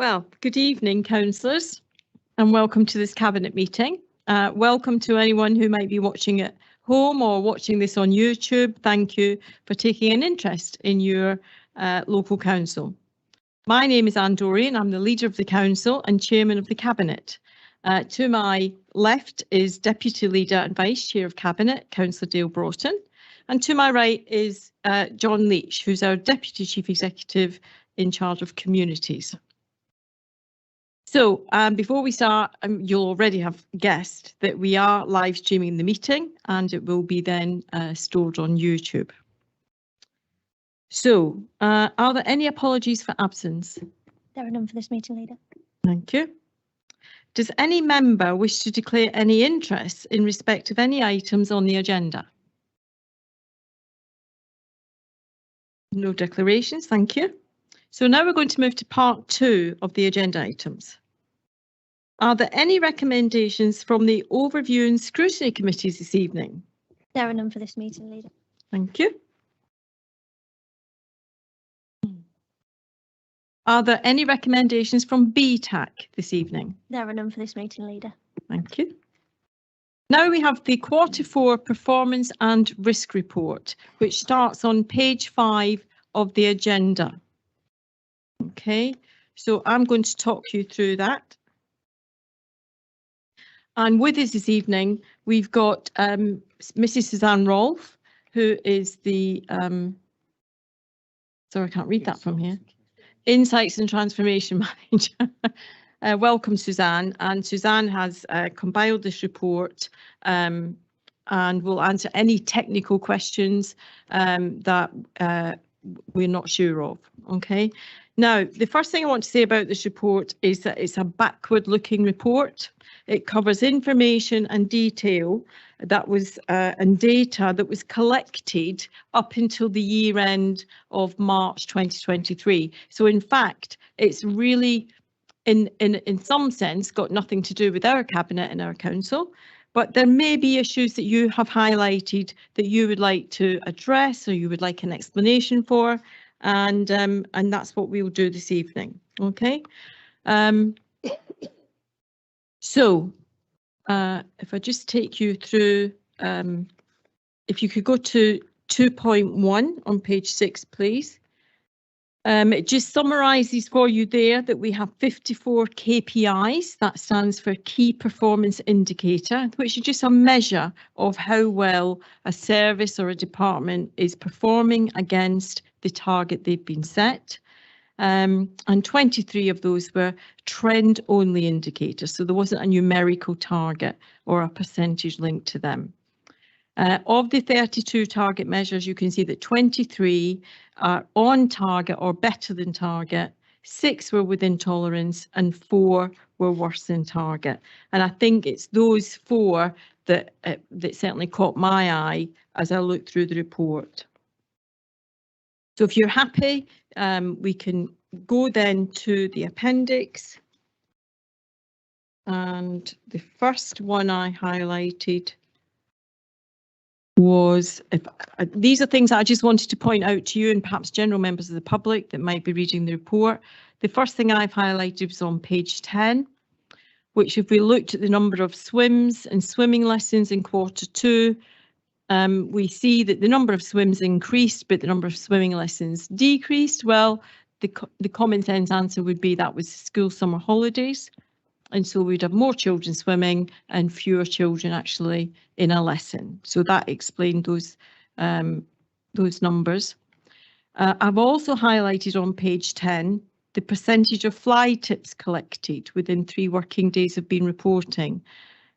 Well, good evening, councillors, and welcome to this Cabinet meeting. Welcome to anyone who might be watching at home or watching this on YouTube. Thank you for taking an interest in your local council. My name is Anne Dorian. I'm the leader of the council and chairman of the Cabinet. To my left is Deputy Leader and Vice Chair of Cabinet, Councillor Dale Broughton. And to my right is John Leach, who's our Deputy Chief Executive in charge of communities. So before we start, you'll already have guessed that we are live streaming the meeting and it will be then stored on YouTube. So are there any apologies for absence? There are none for this meeting, Leader. Thank you. Does any member wish to declare any interest in respect of any items on the agenda? No declarations, thank you. So now we're going to move to part 2 of the agenda items. Are there any recommendations from the overview and scrutiny committees this evening? There are none for this meeting, Leader. Thank you. Are there any recommendations from BTAC this evening? There are none for this meeting, Leader. Thank you. Now we have the Q4 Performance and Risk Report, which starts on page 5 of the agenda. Okay, so I'm going to talk you through that. And with us this evening, we've got Mrs. Suzanne Rolfe, who is the, sorry, I can't read that from here, Insights and Transformation Manager. Welcome, Suzanne. And Suzanne has compiled this report and will answer any technical questions that we're not sure of. Okay. Now, the first thing I want to say about this report is that it's a backward-looking report. It covers information and detail that was and data that was collected up until the year end of March 2023. So in fact, it's really in some sense got nothing to do with our cabinet and our council, but there may be issues that you have highlighted that you would like to address or you would like an explanation for, and that's what we will do this evening. Okay. So if I just take you through, if you could go to 2.1 on page 6, please. It just summarises for you there that we have 54 KPIs. That stands for Key Performance Indicator, which is just a measure of how well a service or a department is performing against the target they've been set. And 23 of those were trend-only indicators, so there wasn't a numerical target or a percentage linked to them. Of the 32 target measures, you can see that 23 are on target or better than target, 6 were within tolerance, and 4 were worse than target. And I think it's those 4 that certainly caught my eye as I looked through the report. So if you're happy, we can go then to the appendix. And the first one I highlighted was, these are things I just wanted to point out to you and perhaps general members of the public that might be reading the report. The first thing I've highlighted was on page 10, which if we looked at the number of swims and swimming lessons in Q2, we see that the number of swims increased, but the number of swimming lessons decreased. Well, the common sense answer would be that was school summer holidays. And so we'd have more children swimming and fewer children actually in a lesson. So that explained those numbers. I've also highlighted on page 10 the percentage of fly tips collected within 3 working days of being reporting.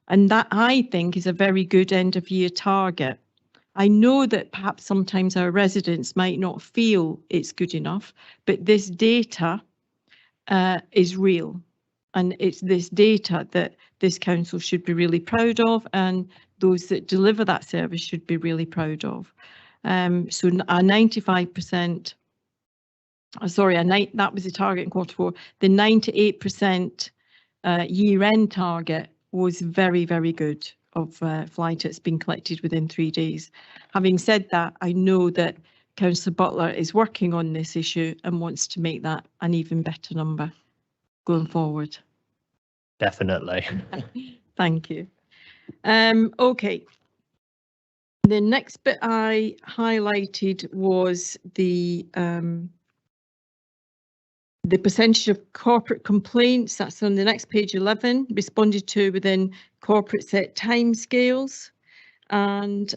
And that, I think, is a very good end of year target. I know that perhaps sometimes our residents might not feel it's good enough, but this data is real. And it's this data that this council should be really proud of, and those that deliver that service should be really proud of. So a 95%, that was the target in Q4. The 98% year-end target was very, very good of fly tips being collected within 3 days. Having said that, I know that Councillor Butler is working on this issue and wants to make that an even better number. going forward. Definitely. Thank you. Okay. The next bit I highlighted was the percentage of corporate complaints. That's on the next page 11, responded to within corporate set timescales. And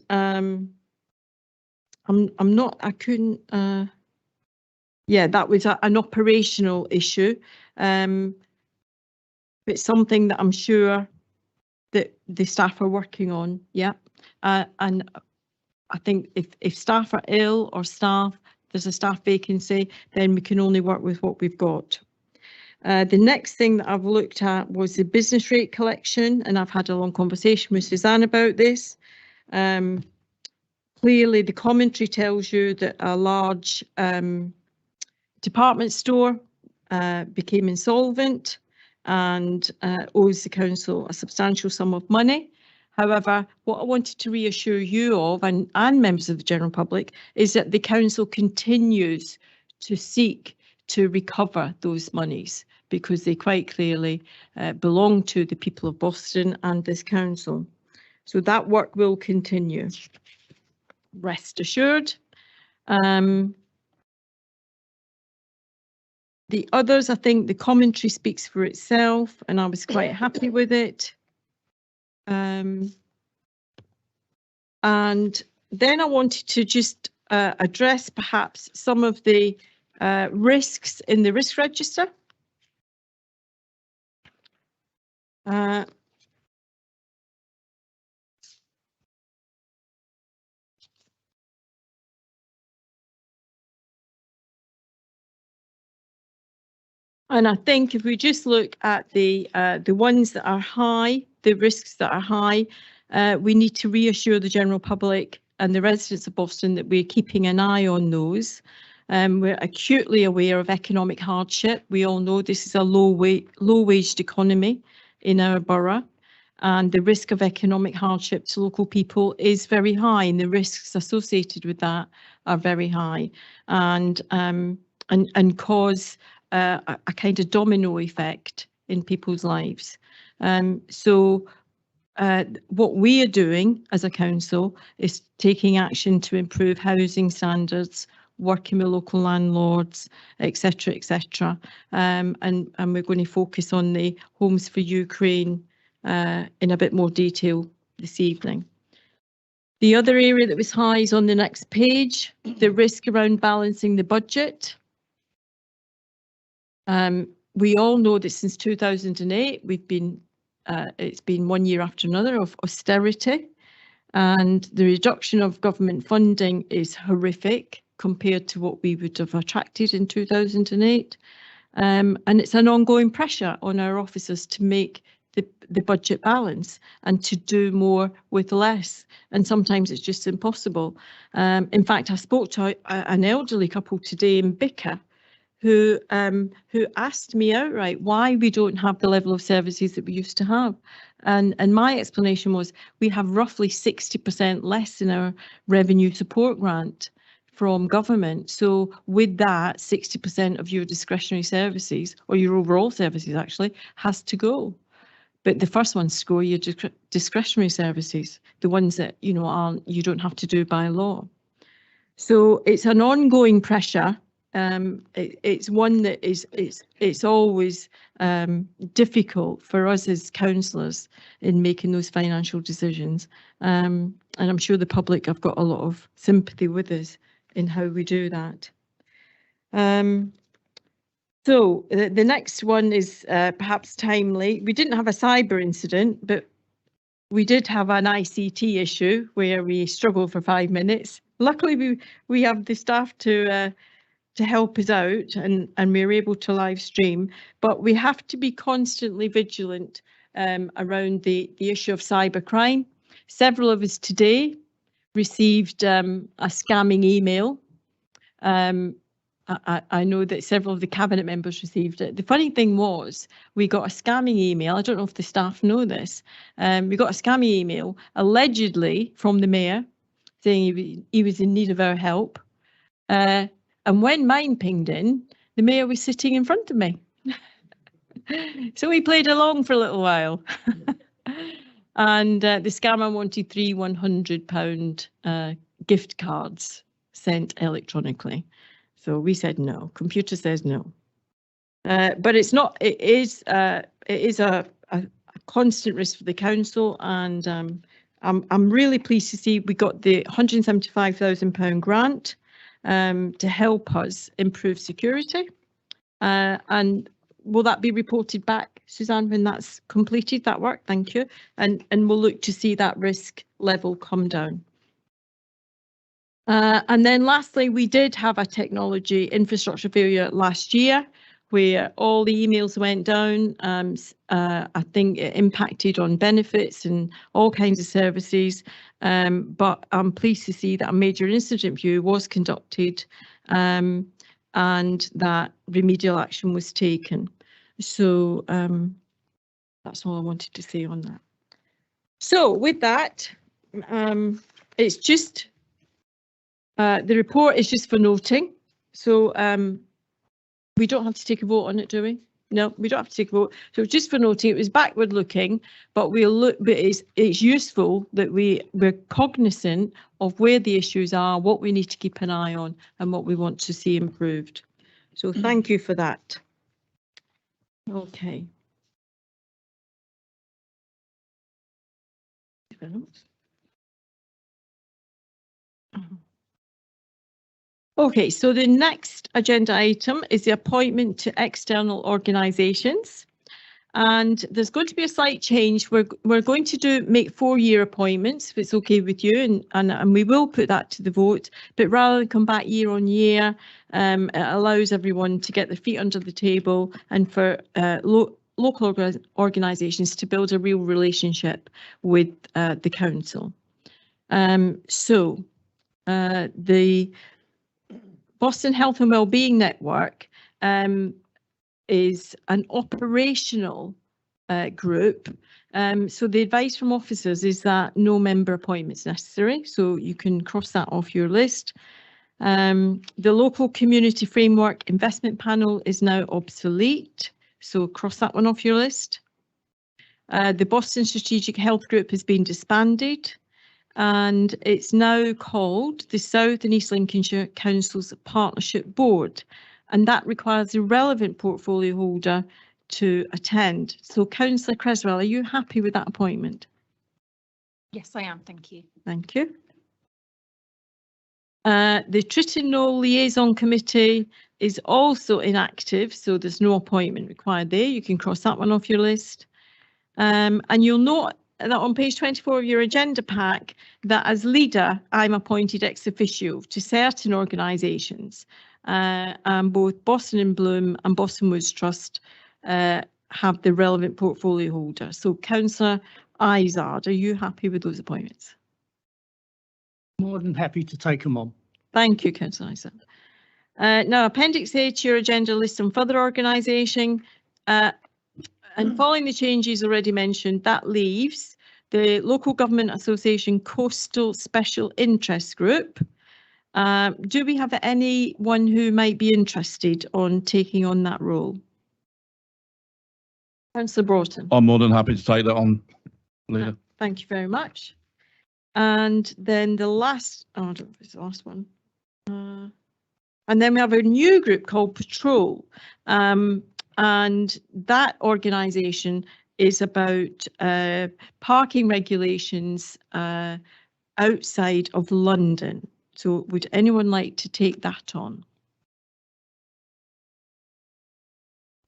yeah, that was an operational issue. It's something that I'm sure that the staff are working on. Yeah. And I think if staff are ill or there's a staff vacancy, then we can only work with what we've got. The next thing that I've looked at was the business rate collection, and I've had a long conversation with Suzanne about this. Clearly, the commentary tells you that a large department store became insolvent and owes the council a substantial sum of money. However, what I wanted to reassure you of, and members of the general public, is that the council continues to seek to recover those monies, because they quite clearly belong to the people of Boston and this council. So that work will continue. Rest assured. The others, I think the commentary speaks for itself, and I was quite happy with it. And then I wanted to just address perhaps some of the risks in the risk register. And I think if we just look at the ones that are high, the risks that are high, we need to reassure the general public and the residents of Boston that we're keeping an eye on those. We're acutely aware of economic hardship. We all know this is a low-waged economy in our borough, and the risk of economic hardship to local people is very high, and the risks associated with that are very high, and cause a kind of domino effect in people's lives. So what we are doing as a council is taking action to improve housing standards, working with local landlords, etc., etc. And we're going to focus on the Homes for Ukraine in a bit more detail this evening. The other area that was high is on the next page, the risk around balancing the budget. We all know that since 2008, it's been 1 year after another of austerity, and the reduction of government funding is horrific compared to what we would have attracted in 2008. And it's an ongoing pressure on our officers to make the budget balance and to do more with less. And sometimes it's just impossible. In fact, I spoke to an elderly couple today in Bicker who asked me outright why we don't have the level of services that we used to have. And my explanation was we have roughly 60% less in our revenue support grant from government. So with that, 60% of your discretionary services, or your overall services actually, has to go. But the first ones to go are your discretionary services, the ones that you don't have to do by law. So it's an ongoing pressure. It's one that it's always difficult for us as councillors in making those financial decisions, and I'm sure the public have got a lot of sympathy with us in how we do that. So the next one is perhaps timely. We didn't have a cyber incident, but we did have an ICT issue where we struggled for 5 minutes. Luckily, we have the staff to help us out, and we're able to live stream, but we have to be constantly vigilant around the issue of cybercrime. Several of us today received a scamming email. I know that several of the cabinet members received it. The funny thing was, we got a scamming email. I don't know if the staff know this. We got a scamming email allegedly from the mayor saying he was in need of our help. And when mine pinged in, the mayor was sitting in front of me. So we played along for a little while. And the scammer wanted three £100 gift cards sent electronically. So we said no. Computer says no. But it's not. It is a constant risk for the council, and I'm really pleased to see we got the £175,000 grant to help us improve security. And will that be reported back, Suzanne, when that's completed, that work? Thank you. And we'll look to see that risk level come down. And then lastly, we did have a technology infrastructure failure last year where all the emails went down. I think it impacted on benefits and all kinds of services. But I'm pleased to see that a major incident review was conducted and that remedial action was taken. So that's all I wanted to say on that. So with that, it's just the report is just for noting. So we don't have to take a vote on it, do we? No, we don't have to take a vote. So just for noting, it was backward looking, but we'll look. But it's useful that we're cognizant of where the issues are, what we need to keep an eye on, and what we want to see improved. So thank you for that. Okay. Okay, so the next agenda item is the appointment to external organisations. And there's going to be a slight change. We're going to make 4-year appointments, if it's okay with you, and we will put that to the vote. But rather than come back year on year, it allows everyone to get their feet under the table and for local organisations to build a real relationship with the council. So the Boston Health and Wellbeing Network is an operational group. So the advice from officers is that no member appointments necessary. So you can cross that off your list. The local community framework investment panel is now obsolete. So cross that one off your list. The Boston Strategic Health Group has been disbanded. And it's now called the South and East Lincolnshire Council's Partnership Board, and that requires a relevant portfolio holder to attend. So Councillor Creswell, are you happy with that appointment? Yes, I am. Thank you. Thank you. The Tritton Knoll Liaison Committee is also inactive, so there's no appointment required there. You can cross that one off your list. And you'll note that on page 24 of your agenda pack, that as leader, I'm appointed ex officio to certain organisations. And both Boston and Bloom and Boston Woods Trust have the relevant portfolio holder. So Councillor Izard, are you happy with those appointments? More than happy to take them on. Thank you, Councillor Izard. Now, Appendix A to your agenda list on further organisation. And following the changes already mentioned, that leaves the Local Government Association Coastal Special Interest Group. Do we have anyone who might be interested on taking on that role? Councillor Broughton. I'm more than happy to take that on, Leader. Thank you very much. And then the last, I don't know if it's the last one. And then we have a new group called Patrol. And that organisation is about parking regulations outside of London. So would anyone like to take that on?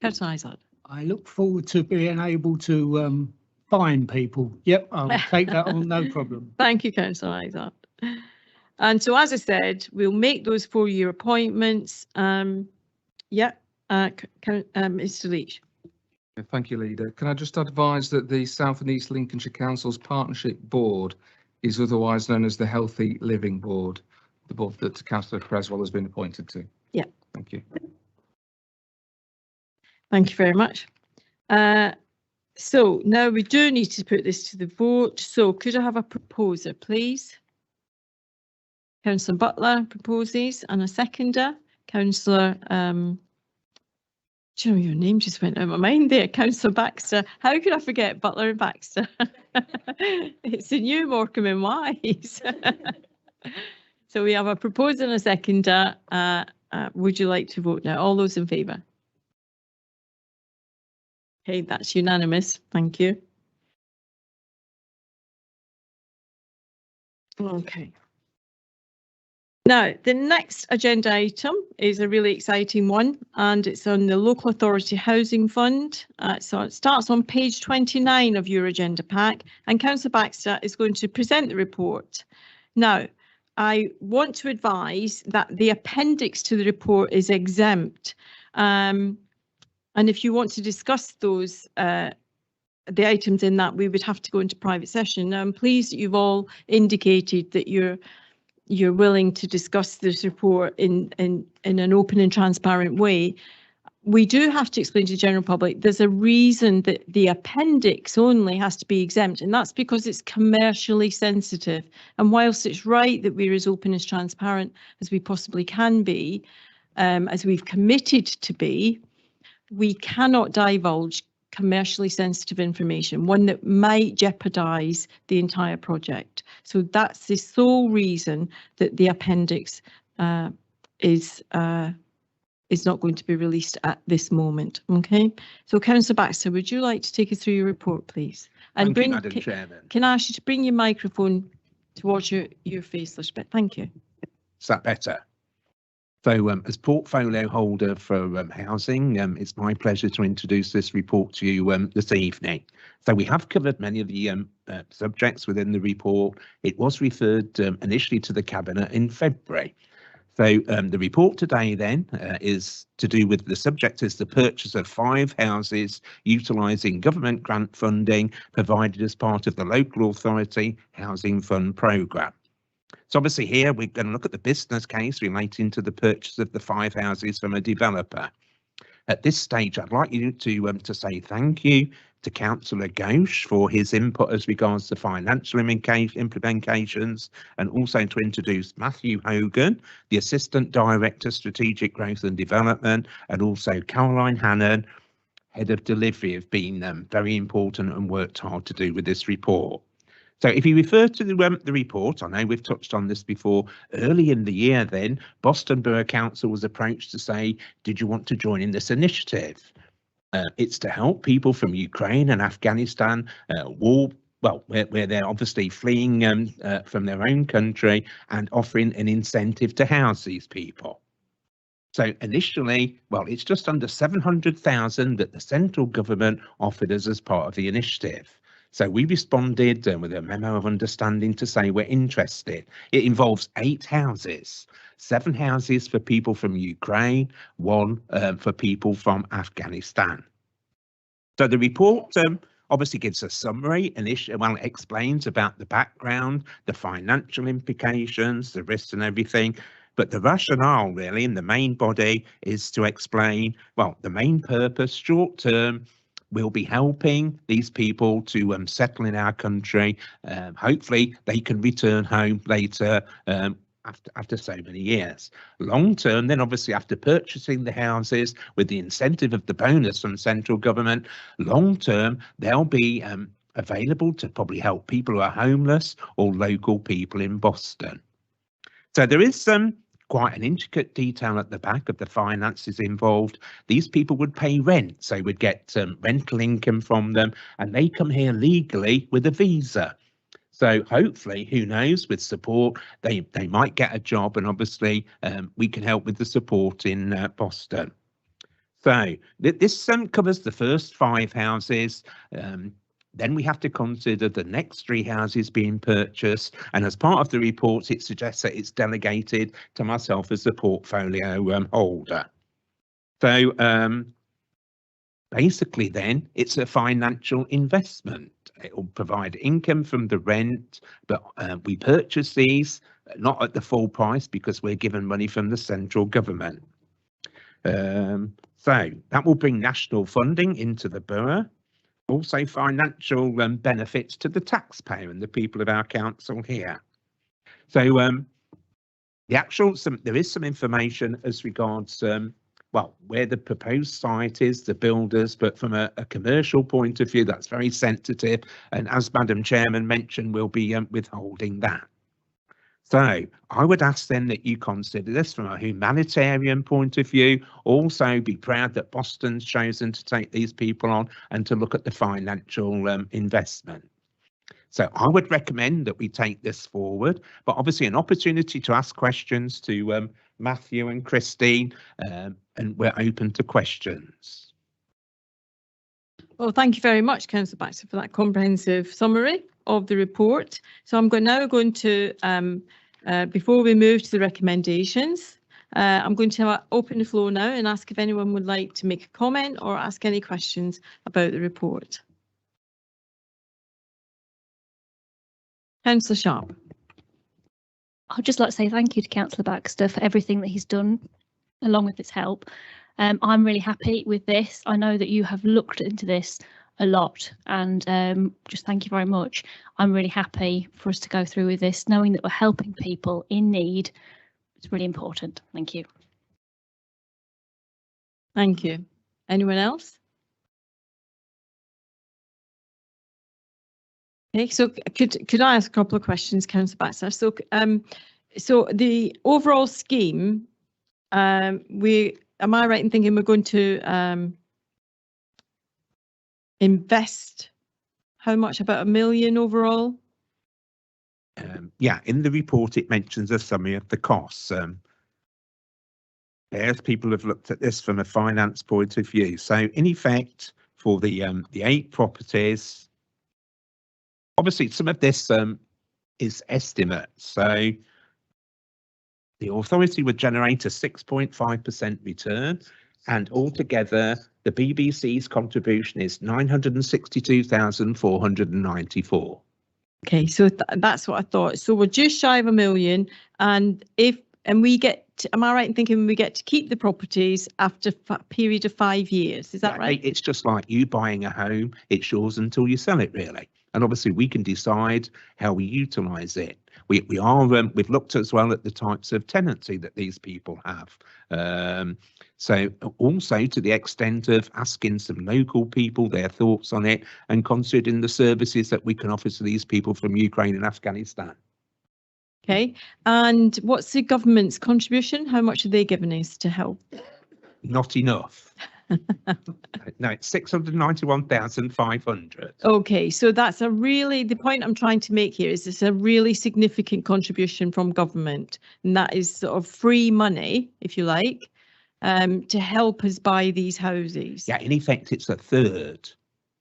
Councillor Izard. I look forward to being able to fine people. Yep, I'll take that on, no problem. Thank you, Councillor Izard. And so, as I said, we'll make those 4-year appointments. Yeah, Mr. Leach. Thank you, Leader. Can I just advise that the South and East Lincolnshire Council's Partnership Board is otherwise known as the Healthy Living Board, the board that Councillor Creswell has been appointed to? Yeah. Thank you. Thank you very much. So now we do need to put this to the vote. So could I have a proposer, please? Councillor Butler proposes and a seconder. Councillor Do you know, your name just went out of my mind there, Councillor Baxter. How could I forget Butler and Baxter? It's a new Morecambe and Wise. So we have a proposer and a seconder. Would you like to vote now? All those in favour? Okay, that's unanimous. Thank you. Okay. Now, the next agenda item is a really exciting one, and it's on the Local Authority Housing Fund. So it starts on page 29 of your agenda pack, and Councillor Baxter is going to present the report. Now, I want to advise that the appendix to the report is exempt. And if you want to discuss those, the items in that, we would have to go into private session. Now, I'm pleased that you've all indicated that you're willing to discuss this report in an open and transparent way. We do have to explain to the general public there's a reason that the appendix only has to be exempt, and that's because it's commercially sensitive. And whilst it's right that we're as open as transparent as we possibly can be, as we've committed to be, we cannot divulge commercially sensitive information, one that might jeopardise the entire project. So that's the sole reason that the appendix is not going to be released at this moment. Okay. So Councillor Baxter, would you like to take us through your report, please? And Thank you, Madam Chairman. Can I ask you to bring your microphone towards your face a little bit? Thank you. Is that better? So as portfolio holder for housing, it's my pleasure to introduce this report to you this evening. So we have covered many of the subjects within the report. It was referred initially to the Cabinet in February. So the report today then is to do with the subject is the purchase of 5 houses utilising government grant funding provided as part of the Local Authority Housing Fund programme. So obviously here we're going to look at the business case relating to the purchase of the 5 houses from a developer. At this stage, I'd like you to say thank you to Councillor Ghosh for his input as regards to financial implications, and also to introduce Matthew Hogan, the Assistant Director, Strategic Growth and Development, and also Caroline Hannon, Head of Delivery, have been very important and worked hard to do with this report. So if you refer to the report, I know we've touched on this before, early in the year then, Boston Borough Council was approached to say, did you want to join in this initiative? It's to help people from Ukraine and Afghanistan, where they're obviously fleeing from their own country, and offering an incentive to house these people. So initially, well, it's just under 700,000 that the central government offered us as part of the initiative. So we responded with a memo of understanding to say we're interested. It involves 8 houses, 7 houses for people from Ukraine, 1 for people from Afghanistan. So the report obviously gives a summary and explains about the background, the financial implications, the risks and everything. But the rationale really in the main body is to explain, well, the main purpose short term will be helping these people to settle in our country. Hopefully they can return home later after so many years. Long term, then obviously after purchasing the houses with the incentive of the bonus from central government, long term they'll be available to probably help people who are homeless or local people in Boston. So there is quite an intricate detail at the back of the finances involved. These people would pay rent, so would get rental income from them, and they come here legally with a visa. So hopefully, who knows, with support, they might get a job, and obviously we can help with the support in Boston. So this covers the first 5 houses. Then we have to consider the next 3 houses being purchased. And as part of the report, it suggests that it's delegated to myself as the portfolio holder. So basically then it's a financial investment. It will provide income from the rent, but we purchase these not at the full price because we're given money from the central government. So that will bring national funding into the borough. Also financial benefits to the taxpayer and the people of our council here. So there is some information as regards well, where the proposed site is, the builders, but from a commercial point of view, that's very sensitive. And as Madam Chairman mentioned, we'll be withholding that. So I would ask then that you consider this from a humanitarian point of view. Also be proud that Boston's chosen to take these people on and to look at the financial investment. So I would recommend that we take this forward, but obviously an opportunity to ask questions to Matthew and Christine, and we're open to questions. Well, thank you very much, Councillor Baxter, for that comprehensive summary of the report. So I'm now going to, before we move to the recommendations, I'm going to open the floor now and ask if anyone would like to make a comment or ask any questions about the report. Councillor Sharp. I'd just like to say thank you to Councillor Baxter for everything that he's done, along with his help. I'm really happy with this. I know that you have looked into this a lot, and just thank you very much. I'm really happy for us to go through with this, knowing that we're helping people in need. It's really important. Thank you. Thank you. Anyone else? Okay, so could I ask a couple of questions, Councillor Baxter? So so the overall scheme, am I right in thinking we're going to invest how much, about £1 million overall? Yeah, in the report it mentions a summary of the costs. As people have looked at this from a finance point of view. So in effect, for the 8 properties, obviously some of this is estimates. So the authority would generate a 6.5% return, and altogether the BBC's contribution is 962,494. Okay, so that's what I thought. So we're just shy of £1 million, and we get to, am I right in thinking we get to keep the properties after a period of 5 years? Is that right? It's just like you buying a home, it's yours until you sell it, really. And obviously we can decide how we utilise it. We've looked as well at the types of tenancy that these people have. So also to the extent of asking some local people their thoughts on it and considering the services that we can offer to these people from Ukraine and Afghanistan. Okay, and what's the government's contribution? How much are they giving us to help? Not enough. No, it's 691,500. Okay, so that's the point I'm trying to make here is it's a really significant contribution from government, and that is sort of free money, if you like, to help us buy these houses. Yeah, in effect, it's a third.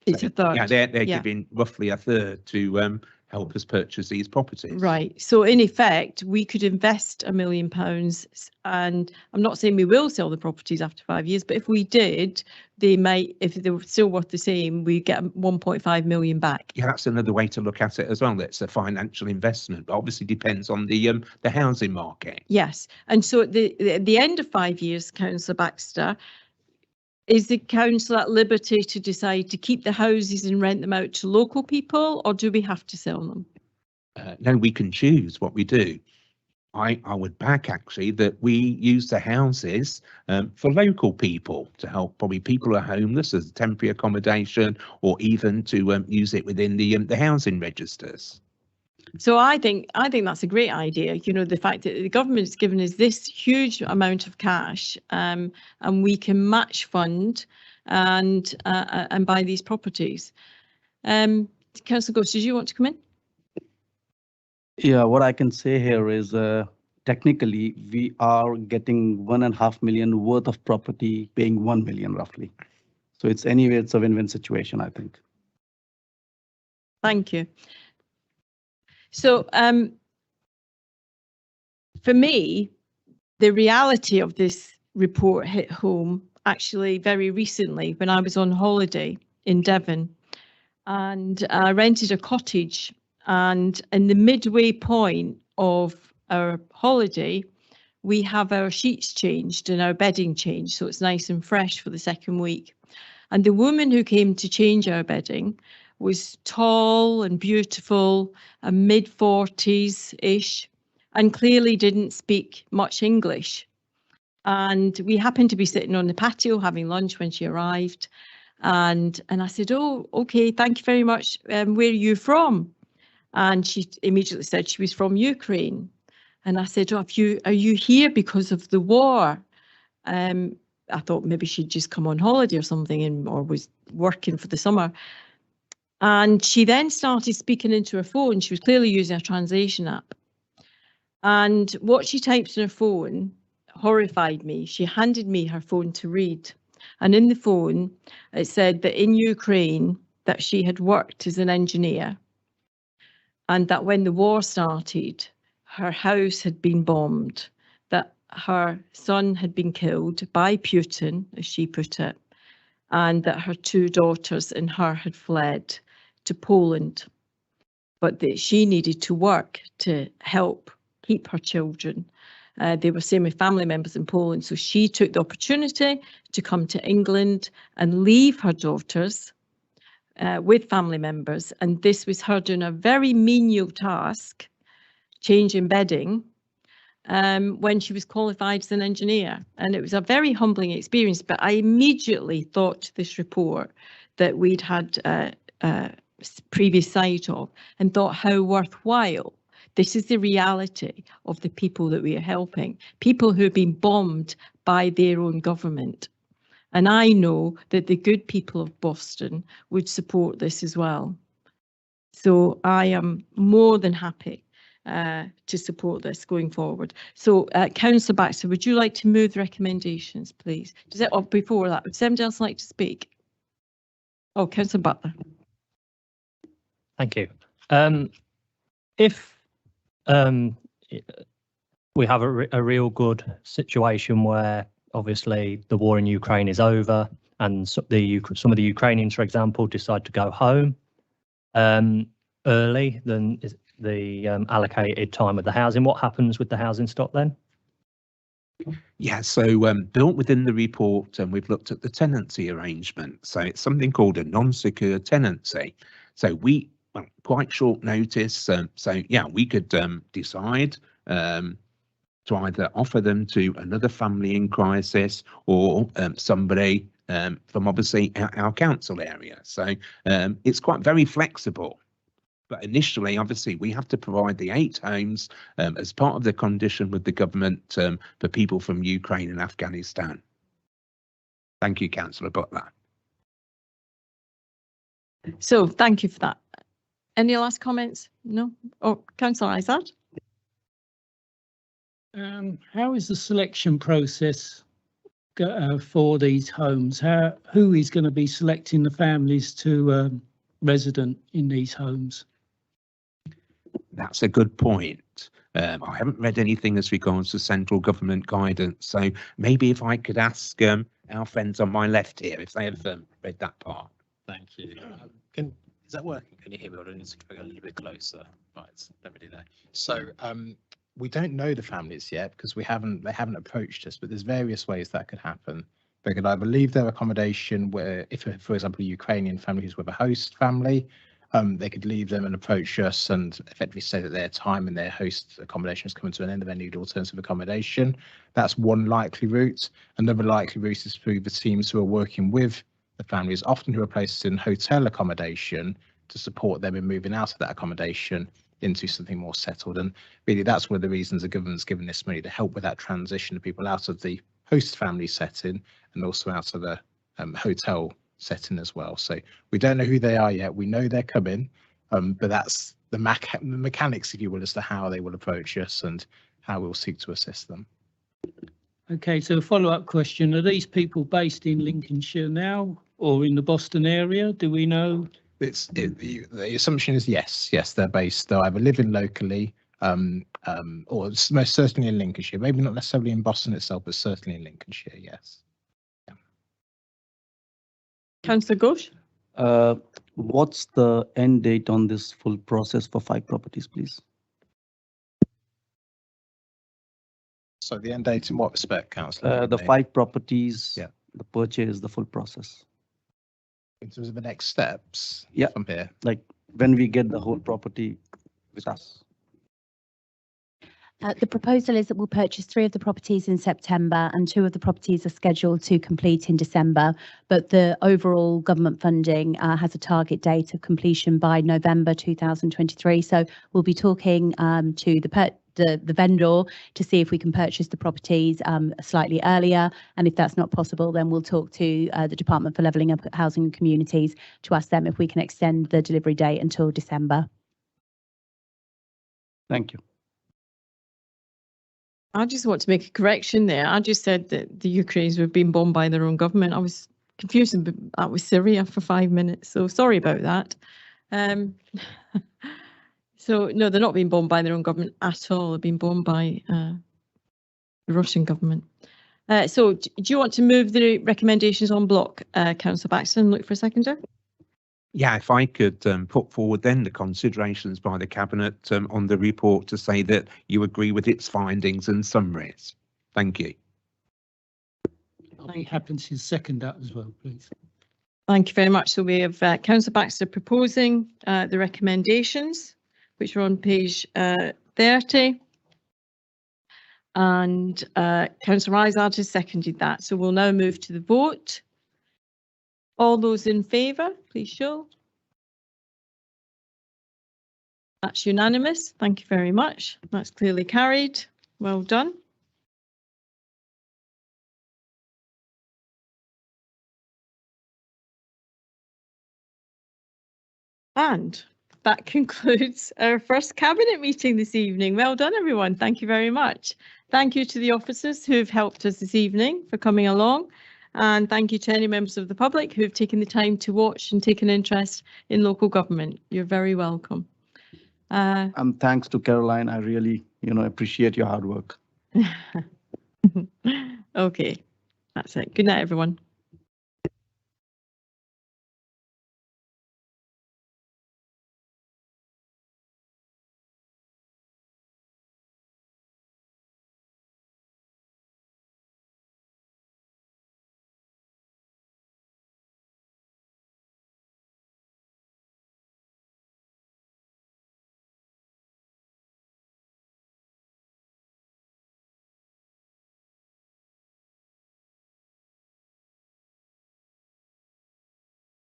It's a third. Yeah, they're giving roughly a third to help us purchase these properties. Right. So in effect, we could invest £1 million, and I'm not saying we will sell the properties after 5 years, but if we did, they might, if they were still worth the same, we get 1.5 million back. Yeah, that's another way to look at it as well. That's a financial investment, but obviously depends on the housing market. Yes. And so at the end of 5 years, Councillor Baxter, is the council at liberty to decide to keep the houses and rent them out to local people, or do we have to sell them? No, we can choose what we do. I would back actually that we use the houses for local people to help probably people who are homeless as temporary accommodation, or even to use it within the housing registers. So I think that's a great idea. You know, the fact that the government has given us this huge amount of cash, and we can match fund and buy these properties. Councillor Ghost, did you want to come in? Yeah, what I can say here is technically we are getting 1.5 million worth of property, paying 1 million roughly. So it's a win-win situation, I think. Thank you. So for me, the reality of this report hit home actually very recently when I was on holiday in Devon, and I rented a cottage, and in the midway point of our holiday, we have our sheets changed and our bedding changed, so it's nice and fresh for the second week. And the woman who came to change our bedding was tall and beautiful, mid-40s-ish, and clearly didn't speak much English. And we happened to be sitting on the patio having lunch when she arrived. And I said, oh, okay, thank you very much. Where are you from? And she immediately said she was from Ukraine. And I said, oh, are you here because of the war? I thought maybe she'd just come on holiday or something or was working for the summer. And she then started speaking into her phone. She was clearly using a translation app. And what she typed in her phone horrified me. She handed me her phone to read. And in the phone, it said that in Ukraine, that she had worked as an engineer, and that when the war started, her house had been bombed, that her son had been killed by Putin, as she put it, and that her 2 daughters and her had fled to Poland, but that she needed to work to help keep her children. They were staying with family members in Poland, so she took the opportunity to come to England and leave her daughters with family members. And this was her doing a very menial task, changing bedding, when she was qualified as an engineer. And it was a very humbling experience, but I immediately thought to this report that we'd had previous sight of and thought how worthwhile. This is the reality of the people that we are helping, people who have been bombed by their own government. And I know that the good people of Boston would support this as well. So I am more than happy to support this going forward. So Councillor Baxter, would you like to move the recommendations, please? Does it, or before that, would somebody else like to speak? Oh, Councillor Butler. Thank you. If we have a real good situation where obviously the war in Ukraine is over and some of the Ukrainians, for example, decide to go home early than the allocated time of the housing, what happens with the housing stock then? Yeah, so built within the report, and we've looked at the tenancy arrangement. So it's something called a non-secure tenancy. So we, well, quite short notice. So yeah, we could decide to either offer them to another family in crisis or somebody from obviously our council area. So it's quite very flexible. But initially, obviously, we have to provide the 8 homes as part of the condition with the government for people from Ukraine and Afghanistan. Thank you, Councillor Butler. So thank you for that. Any last comments? No? Oh, Councillor Izard? How is the selection process for these homes? Who is going to be selecting the families to resident in these homes? That's a good point. I haven't read anything as regards to central government guidance, so maybe if I could ask our friends on my left here if they have read that part. Thank you. Is that working? Can you hear me? I need to go a little bit closer. Right, it's nobody there. So we don't know the families yet because they haven't approached us, but there's various ways that could happen. They could either leave their accommodation where, if, for example, a Ukrainian family who's with a host family, they could leave them and approach us and effectively say that their time in their host accommodation is coming to an end and they need alternative accommodation. That's one likely route. Another likely route is through the teams who are working with the families, often who are placed in hotel accommodation, to support them in moving out of that accommodation into something more settled. And really, that's one of the reasons the government's given this money, to help with that transition of people out of the host family setting and also out of the hotel setting as well. So we don't know who they are yet. We know they're coming, but that's the mechanics, if you will, as to how they will approach us and how we'll seek to assist them. Okay, so a follow-up question. Are these people based in Lincolnshire now or in the Boston area? Do we know? The assumption is yes, they're based. They'll either live in locally or most certainly in Lincolnshire. Maybe not necessarily in Boston itself, but certainly in Lincolnshire, yes. Yeah. Councillor Ghosh? What's the end date on this full process for 5 properties, please? So the end date in what respect, Councillor? The 5 properties, yeah, the purchase, the full process. In terms of the next steps, yeah, from here, like when we get the whole property with us. The proposal is that we'll purchase 3 of the properties in September and 2 of the properties are scheduled to complete in December. But the overall government funding has a target date of completion by November 2023. So we'll be talking to the vendor to see if we can purchase the properties slightly earlier. And if that's not possible, then we'll talk to the Department for Levelling Up Housing and Communities to ask them if we can extend the delivery date until December. Thank you. I just want to make a correction there. I just said that the Ukrainians were being bombed by their own government. I was confusing that with Syria for 5 minutes, so sorry about that. So no, they're not being bombed by their own government at all. They're being bombed by the Russian government. So do you want to move the recommendations on block, Councillor Baxter, and look for a seconder? Yeah, if I could put forward then the considerations by the Cabinet on the report to say that you agree with its findings and summaries. Thank you. I'll be happy to second that as well, please. Thank you very much. So we have Councillor Baxter proposing the recommendations, which are on page 30. And Councillor Izard has seconded that. So we'll now move to the vote. All those in favour, please show. That's unanimous. Thank you very much. That's clearly carried. Well done. And that concludes our first Cabinet meeting this evening. Well done, everyone. Thank you very much. Thank you to the officers who've helped us this evening for coming along. And thank you to any members of the public who've taken the time to watch and take an interest in local government. You're very welcome. And thanks to Caroline. I really, appreciate your hard work. Okay, that's it. Good night, everyone.